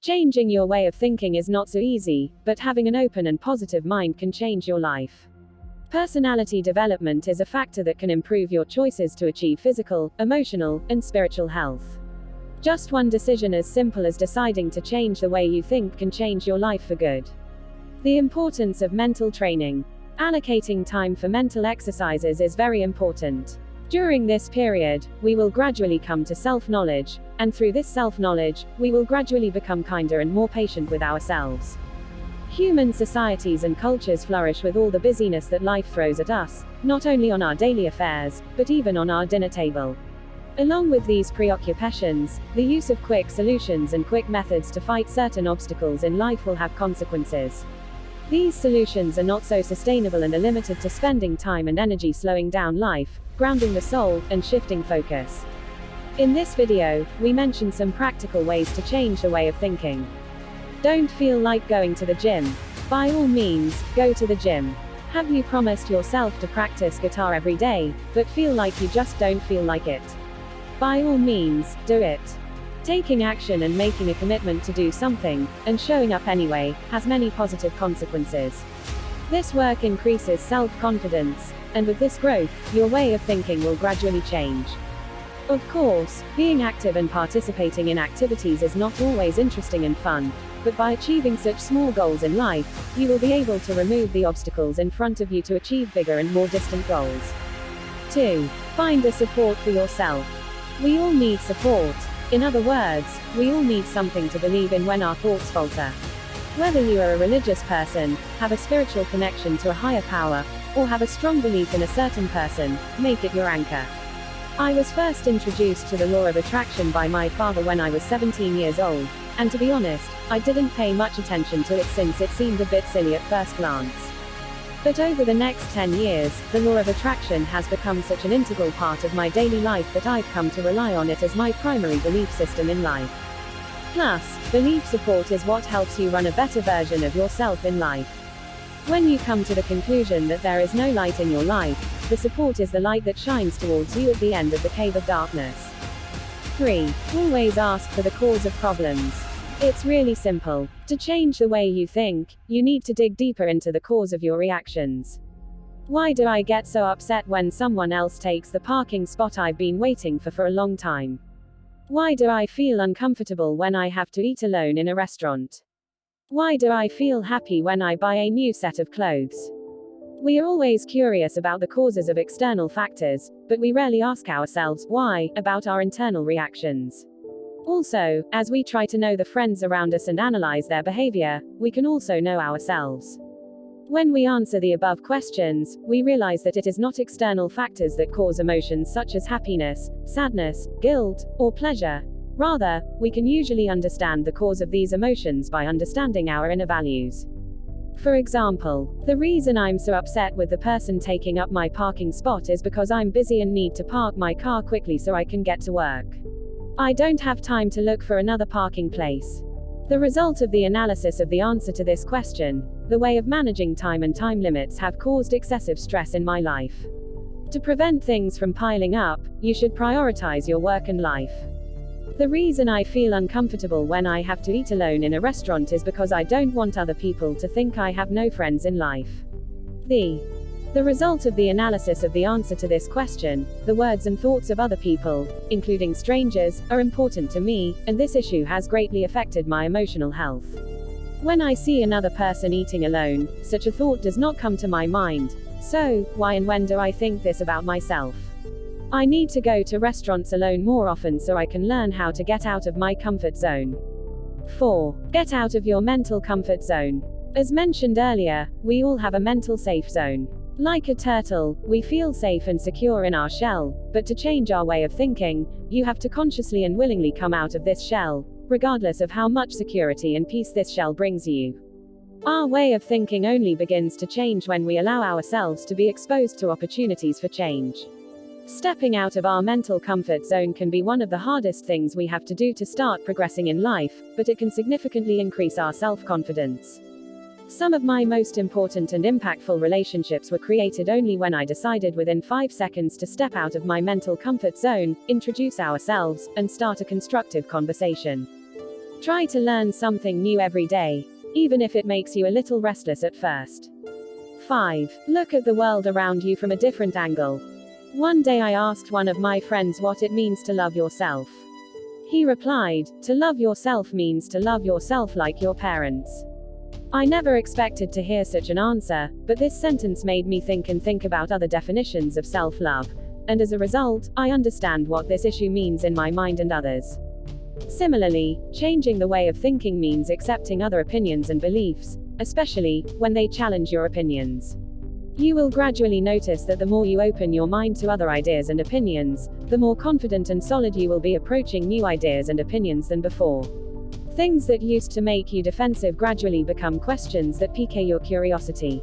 Changing your way of thinking is not so easy, but having an open and positive mind can change your life. Personality development is a factor that can improve your choices to achieve physical, emotional, and spiritual health. Just one decision as simple as deciding to change the way you think can change your life for good. The importance of mental training. Allocating time for mental exercises is very important. During this period, we will gradually come to self-knowledge, and through this self-knowledge, we will gradually become kinder and more patient with ourselves. Human societies and cultures flourish with all the busyness that life throws at us, not only on our daily affairs, but even on our dinner table. Along with these preoccupations, the use of quick solutions and quick methods to fight certain obstacles in life will have consequences. These solutions are not so sustainable and are limited to spending time and energy slowing down life, grounding the soul, and shifting focus. In this video, we mention some practical ways to change the way of thinking. Don't feel like going to the gym? By all means, go to the gym. Have you promised yourself to practice guitar every day, but feel like you just don't feel like it? By all means, do it. Taking action and making a commitment to do something, and showing up anyway, has many positive consequences. This work increases self-confidence, and with this growth, your way of thinking will gradually change. Of course, being active and participating in activities is not always interesting and fun, but by achieving such small goals in life, you will be able to remove the obstacles in front of you to achieve bigger and more distant goals. 2. Find a support for yourself. We all need support. In other words, we all need something to believe in when our thoughts falter. Whether you are a religious person, have a spiritual connection to a higher power, or have a strong belief in a certain person, make it your anchor. I was first introduced to the law of attraction by my father when I was 17 years old, and to be honest, I didn't pay much attention to it since it seemed a bit silly at first glance. But over the next 10 years, the law of attraction has become such an integral part of my daily life that I've come to rely on it as my primary belief system in life. Plus, belief support is what helps you run a better version of yourself in life. When you come to the conclusion that there is no light in your life, the support is the light that shines towards you at the end of the cave of darkness. 3. Always ask for the cause of problems. It's really simple. To change the way you think, you need to dig deeper into the cause of your reactions. Why do I get so upset when someone else takes the parking spot I've been waiting for a long time? Why do I feel uncomfortable when I have to eat alone in a restaurant? Why do I feel happy when I buy a new set of clothes? We are always curious about the causes of external factors, but we rarely ask ourselves why about our internal reactions. Also, as we try to know the friends around us and analyze their behavior, we can also know ourselves. When we answer the above questions, we realize that it is not external factors that cause emotions such as happiness, sadness, guilt, or pleasure. Rather, we can usually understand the cause of these emotions by understanding our inner values. For example, the reason I'm so upset with the person taking up my parking spot is because I'm busy and need to park my car quickly so I can get to work. I don't have time to look for another parking place. The result of the analysis of the answer to this question, the way of managing time and time limits have caused excessive stress in my life. To prevent things from piling up, you should prioritize your work and life. The reason I feel uncomfortable when I have to eat alone in a restaurant is because I don't want other people to think I have no friends in life. The result of the analysis of the answer to this question, the words and thoughts of other people, including strangers, are important to me, and this issue has greatly affected my emotional health. When I see another person eating alone, such a thought does not come to my mind. So, why and when do I think this about myself? I need to go to restaurants alone more often so I can learn how to get out of my comfort zone. 4. Get out of your mental comfort zone. As mentioned earlier, we all have a mental safe zone. Like a turtle, we feel safe and secure in our shell, but to change our way of thinking, you have to consciously and willingly come out of this shell, regardless of how much security and peace this shell brings you. Our way of thinking only begins to change when we allow ourselves to be exposed to opportunities for change. Stepping out of our mental comfort zone can be one of the hardest things we have to do to start progressing in life, but it can significantly increase our self-confidence. Some of my most important and impactful relationships were created only when I decided within 5 seconds to step out of my mental comfort zone, introduce ourselves, and start a constructive conversation. Try to learn something new every day, even if it makes you a little restless at first. 5. Look at the world around you from a different angle. One day I asked one of my friends what it means to love yourself. He replied, "To love yourself means to love yourself like your parents." I never expected to hear such an answer, but this sentence made me think about other definitions of self-love, and as a result, I understand what this issue means in my mind and others. Similarly, changing the way of thinking means accepting other opinions and beliefs, especially when they challenge your opinions. You will gradually notice that the more you open your mind to other ideas and opinions, the more confident and solid you will be approaching new ideas and opinions than before. Things that used to make you defensive gradually become questions that pique your curiosity.